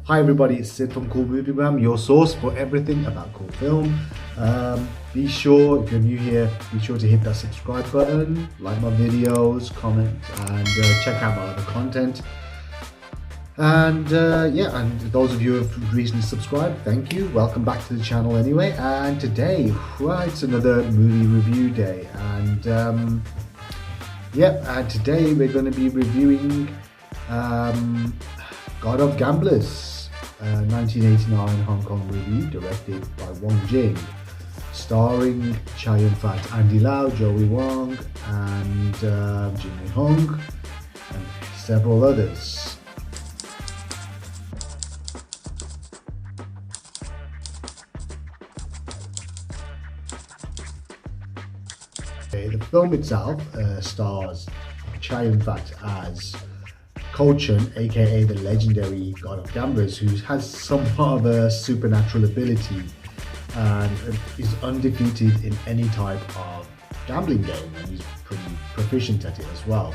Hi everybody, it's Sid from Cool Moviegram, your source for everything about cool film. Be sure, if you're new here, be sure to hit that subscribe button, like my videos, comment, and check out my other content. And and those of you who have recently subscribed, thank you. Welcome back to the channel anyway. And today, it's another movie review day. And and today we're going to be reviewing God of Gamblers. 1989 Hong Kong movie directed by Wong Jing, starring Chow Yun-fat, Andy Lau, Joey Wong, and Jimmy Hung, and several others. The film itself stars Chow Yun-fat as Chun, aka the legendary God of Gamblers, who has somewhat of a supernatural ability and is undefeated in any type of gambling game, and he's pretty proficient at it as well.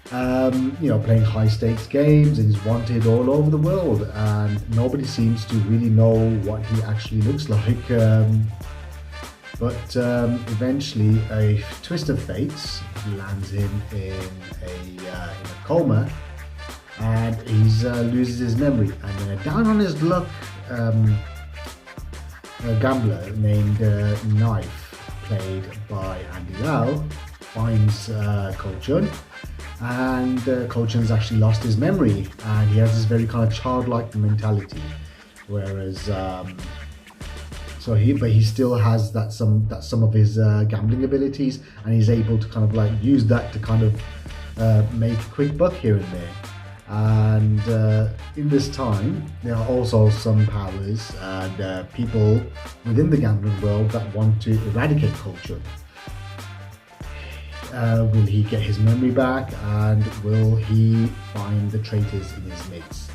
Playing high stakes games, and he's wanted all over the world, and nobody seems to really know what he actually looks like. But eventually, a twist of fate lands him in a coma, and he loses his memory. And then a down on his luck a gambler named Knife, played by Andy Lau, finds Chun, and Chun's actually lost his memory, and he has this very kind of childlike mentality, whereas he still has some of his gambling abilities, and he's able to kind of like use that to kind of make a quick buck here and there. And in this time, there are also some powers and people within the gambling world that want to eradicate culture. Will he get his memory back, and will he find the traitors in his midst?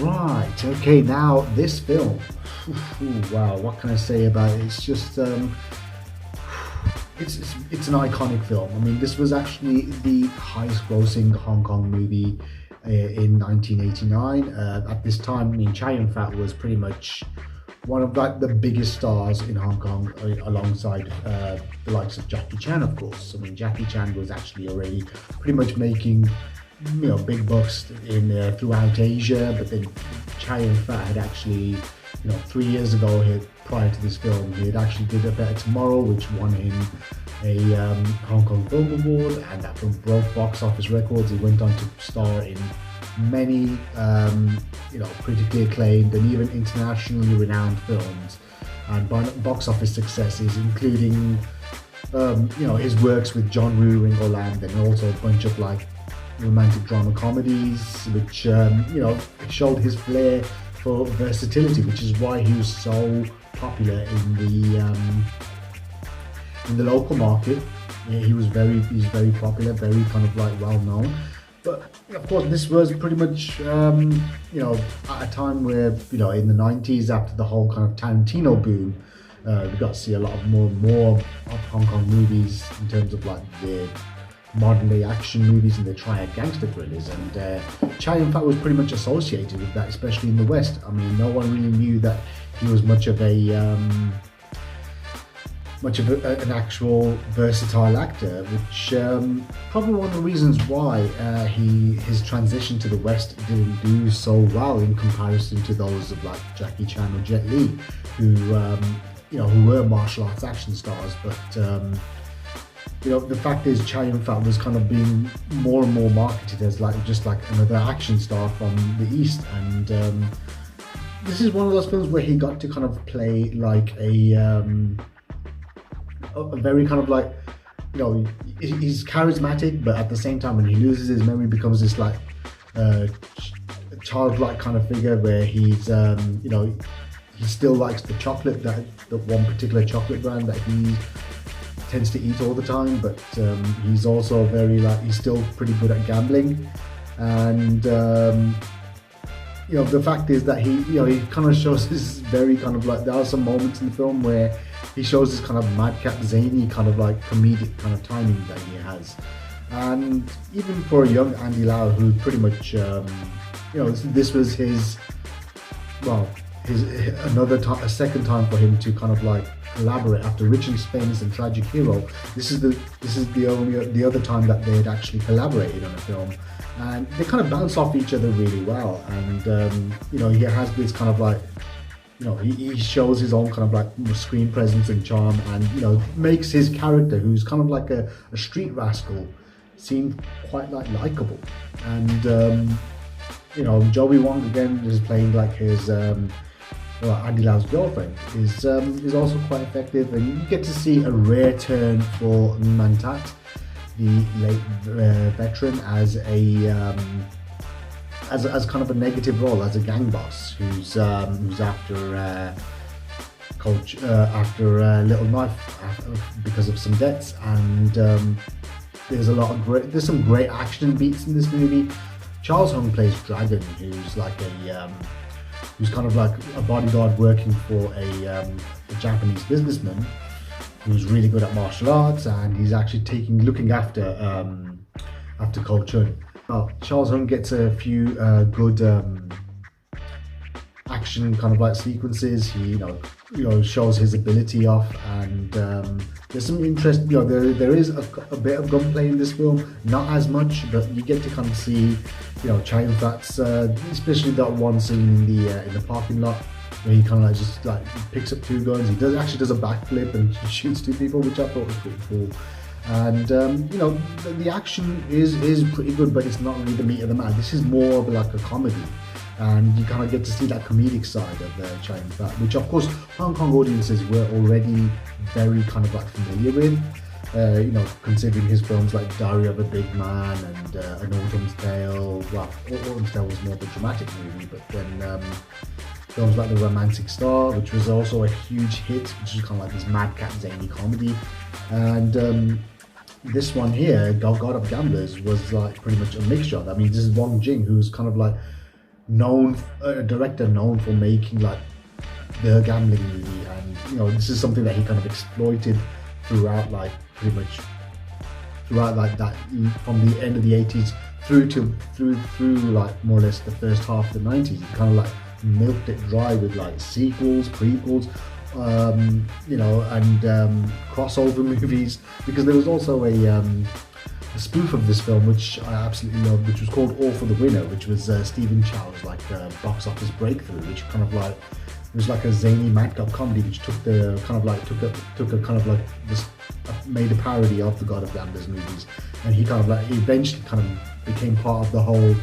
Right, okay, now this film, wow, what can I say about it? It's just, it's an iconic film. I mean, this was actually the highest grossing Hong Kong movie in 1989. At this time, I mean, Chow Yun-fat was pretty much one of the biggest stars in Hong Kong, alongside the likes of Jackie Chan, of course. I mean, Jackie Chan was actually already pretty much making big bucks in throughout Asia, but then Chow Yun-fat had actually, 3 years ago, prior to this film, he had actually did A Better Tomorrow, which won him a Hong Kong Film Award, and that film broke box office records. He went on to star in many, critically acclaimed and even internationally renowned films and box office successes, including, his works with John Woo, Ringo Lam, and also a bunch of romantic drama comedies, which it showed his flair for versatility, which is why he was so popular in the local market. He's very popular, very kind of well known. But of course, this was pretty much at a time where in the 90s, after the whole kind of Tarantino boom, we got to see a lot of more of Hong Kong movies in terms of the modern day action movies and the triad gangster thrillers, and Chow Yun-fat was pretty much associated with that, especially in the West. I mean, no one really knew that he was much of an actual versatile actor, which probably one of the reasons why his transition to the West didn't do so well in comparison to those of Jackie Chan or Jet Li, who were martial arts action stars. But the fact is, Chow Yun-fat was kind of being more and more marketed as just another action star from the East, and this is one of those films where he got to kind of play a very kind of he's charismatic, but at the same time, when he loses his memory, becomes this childlike kind of figure where he's he still likes the chocolate, that the one particular chocolate brand that he tends to eat all the time, but he's also he's still pretty good at gambling. And the fact is that he kind of shows this very kind of there are some moments in the film where he shows this kind of madcap, zany kind of like comedic kind of timing that he has. And even for a young Andy Lau, who pretty much, this was his, well, a second time for him to kind of like collaborate after Rich and Famous and Tragic Hero. This is the other time that they had actually collaborated on a film, and they kind of bounce off each other really well. And he has this kind of like, he shows his own kind of like screen presence and charm, and makes his character, who's kind of like a street rascal, seem quite like likable. And Joey Wong again is playing like his Andy Lau's girlfriend is also quite effective, and you get to see a rare turn for Mantat, the late veteran, as as kind of a negative role, as a gang boss who's after Coach after Little Knife because of some debts. And there's some great action beats in this movie. Charles Hung plays Dragon, who's like who's kind of like a bodyguard working for a Japanese businessman who's really good at martial arts, and he's actually looking after Ko Chun. Well, Charles Hung gets a few good action kind of like sequences. He shows his ability off, and there's some interest. There is a bit of gunplay in this film, not as much, but you get to kind of see Chow Yun-fat's, especially that one scene in the parking lot where he kind of like just like picks up two guns. He does a backflip and shoots two people, which I thought was pretty cool. And the action is pretty good, but it's not really the meat of the man. This is more of like a comedy, and you kind of get to see that comedic side of Chow Yun-fat, which of course Hong Kong audiences were already very kind of like familiar with. Considering his films like Diary of a Big Man and An Autumn's Tale. Well, Autumn's Tale was more of a dramatic movie, but then films like The Romantic Star, which was also a huge hit, which is kind of like this madcap zany comedy. And this one here, God of Gamblers, was like pretty much a mixture. I mean, this is Wong Jing, who's kind of like a director known for making like the gambling movie, and this is something that he kind of exploited throughout like that, from the end of the 80s through like more or less the first half of the 90s. He kind of like milked it dry with like sequels, prequels, and crossover movies, because there was also a spoof of this film which I absolutely loved, which was called All for the Winner, which was Stephen Chow's like box office breakthrough, which kind of like was like a zany madcap comedy, which took a kind of like this, made a parody of the God of Gamblers movies, and he eventually kind of became part of the whole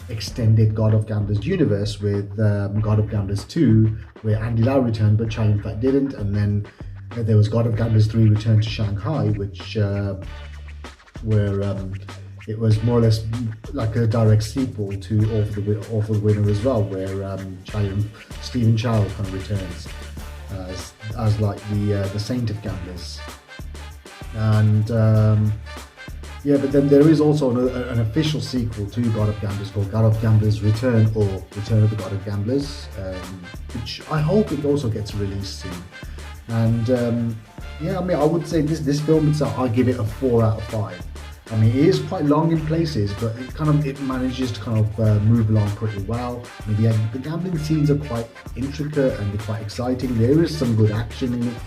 extended God of Gamblers universe with God of Gamblers 2, where Andy Lau returned but Chow Yun-fat didn't, and then there was God of Gamblers 3 Return to Shanghai, which where it was more or less like a direct sequel to All for the Winner as well, where Stephen Chow kind of returns as like the saint of gamblers. And but then there is also an official sequel to God of Gamblers called God of Gamblers Return, or Return of the God of Gamblers, which I hope it also gets released soon. And I would say this film itself, I give it a 4 out of 5. I mean, it is quite long in places, but it manages to kind of move along pretty well. I mean, the gambling scenes are quite intricate and they're quite exciting. There is some good action in it,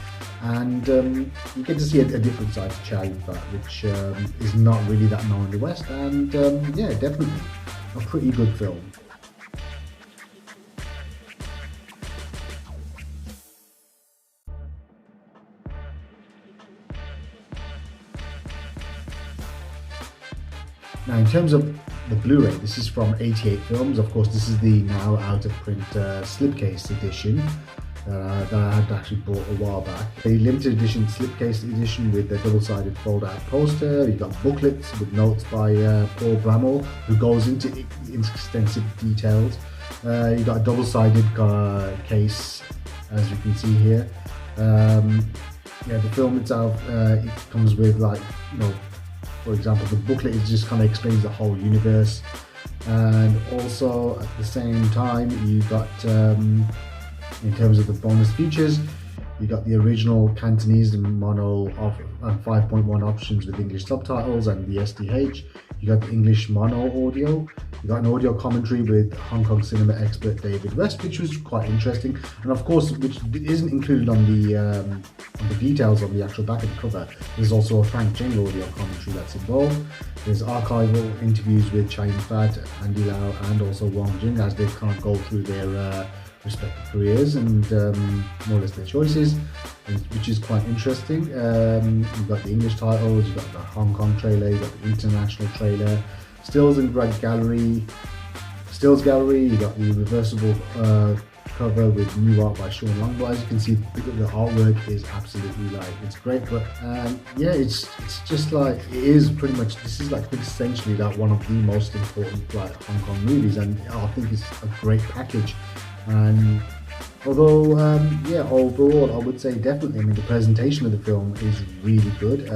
and you get to see a different side to Chow Yun-fat, which is not really that known in the West. And definitely a pretty good film. Now, in terms of the Blu-ray, this is from 88 Films. Of course, this is the now out of print slipcase edition that I had actually bought a while back. A limited edition slipcase edition with a double-sided fold-out poster. You've got booklets with notes by Paul Bramall, who goes into extensive details. You've got a double-sided case, as you can see here. The film itself, it comes with for example, the booklet just kind of explains the whole universe, and also at the same time you got in terms of the bonus features, You got the original Cantonese and mono and 5.1 options with English subtitles and the SDH. You got the English mono audio. You got an audio commentary with Hong Kong cinema expert David West, which was quite interesting, and of course, which isn't included on the details on the actual back of the cover. There's also a Frank Jing audio commentary that's involved. There's archival interviews with Chai Yun-fat, Andy Lau, and also Wong Jing as they kind of go through their respective careers and more or less their choices, which is quite interesting. You've got the English titles, you've got the Hong Kong trailer, you've got the international trailer, stills and gallery, you got the reversible cover with new art by Sean Long. But as you can see, the artwork is absolutely like, it's great. But yeah, it's just like, it is pretty much, this is like essentially like one of the most important like Hong Kong movies, and I think it's a great package. And although yeah, overall I would say definitely, I mean, the presentation of the film is really good.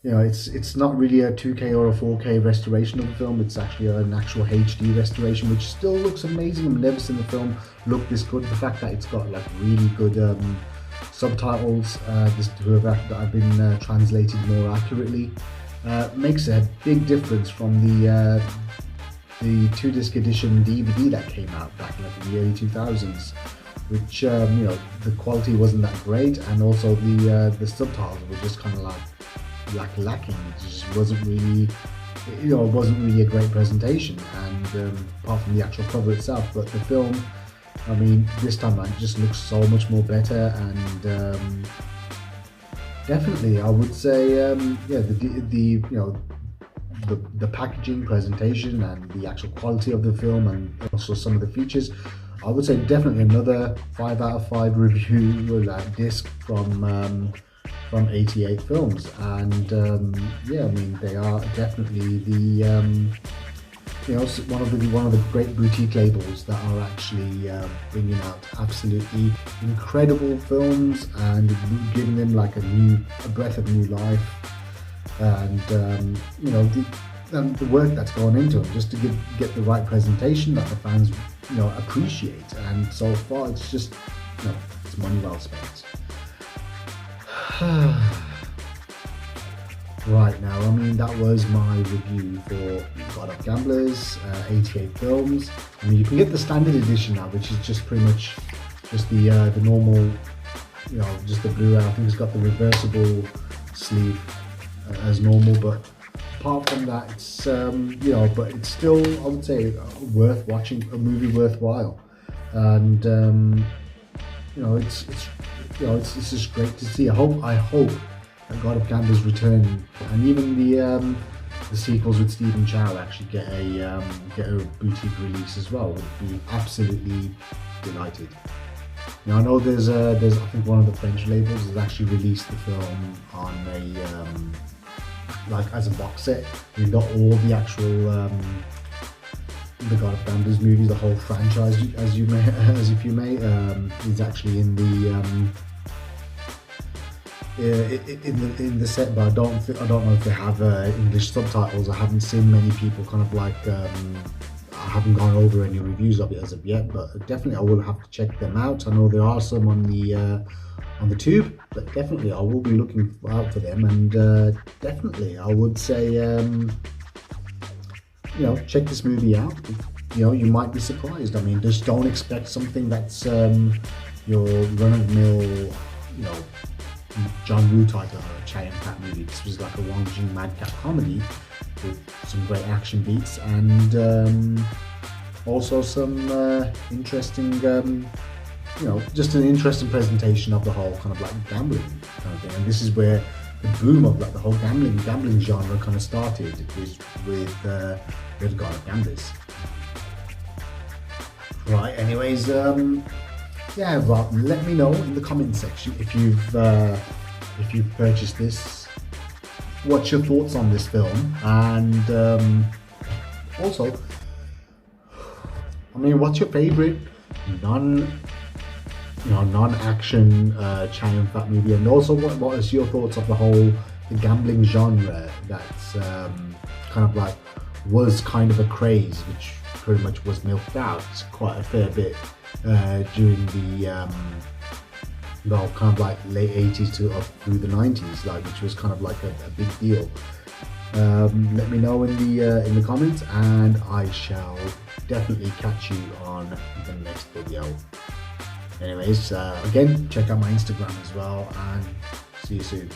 You know, it's not really a 2K or a 4K restoration of the film. It's actually an actual HD restoration, which still looks amazing. I've never seen the film look this good. The fact that it's got like really good subtitles that have been translated more accurately makes a big difference from the 2-disc edition DVD that came out back in the early 2000s, which you know, the quality wasn't that great, and also the subtitles were just kind of like lacking. It just wasn't really, you know, it wasn't really a great presentation, and apart from the actual cover itself. But the film, I mean, this time around, just looks so much more better, and definitely I would say yeah, the you know, the packaging, presentation, and the actual quality of the film, and also some of the features, I would say definitely another 5 out of 5 review disc from 88 Films. And yeah, I mean, they are definitely the you know, one of the great boutique labels that are actually bringing out absolutely incredible films and giving them like a breath of new life. And you know, the work that's gone into them just to get the right presentation that the fans, you know, appreciate. And so far, it's just, you know, it's money well spent. Right, now, I mean, that was my review for God of Gamblers, 88 Films. I mean, you can get the standard edition now, which is just pretty much just the normal, you know, just the Bluray. I think it's got the reversible sleeve as normal, but apart from that, it's you know, but it's still, I would say, worth watching, a movie worthwhile. And you know, it's you know, it's just great to see. I hope that God of Gamblers return, and even the sequels with Stephen Chow actually get a boutique release as well. Would be absolutely delighted. Now, I know there's I think one of the French labels has actually released the film on a like as a box set. We've got all the actual the God of Gamblers movies, the whole franchise, as if you may, is actually in the set, but I don't know if they have English subtitles. I haven't seen many people kind of like I haven't gone over any reviews of it as of yet, but definitely I will have to check them out. I know there are some on the tube, but definitely I will be looking out for them. And definitely I would say you know, check this movie out. You know, you might be surprised. I mean, just don't expect something that's your run-of-the-mill, you know, John Woo type of Chai Yun-fat movie. This was like a Wong Jing madcap comedy with some great action beats, and also some interesting, you know, just an interesting presentation of the whole kind of like gambling kind of thing. And this is where the boom of like the whole gambling genre kind of started, with God of Gamblers. Right. Anyways, yeah, well, let me know in the comment section if you've purchased this. What's your thoughts on this film? And also, I mean, what's your favorite non-action Chai Yun-fat movie? And also, what is your thoughts of the gambling genre that's kind of like was kind of a craze, which pretty much was milked out quite a fair bit during the well, kind of like late 80s to up through the 90s, like, which was kind of like a big deal. Let me know in the comments, and I shall definitely catch you on the next video. Anyways, again, check out my Instagram as well, and see you soon.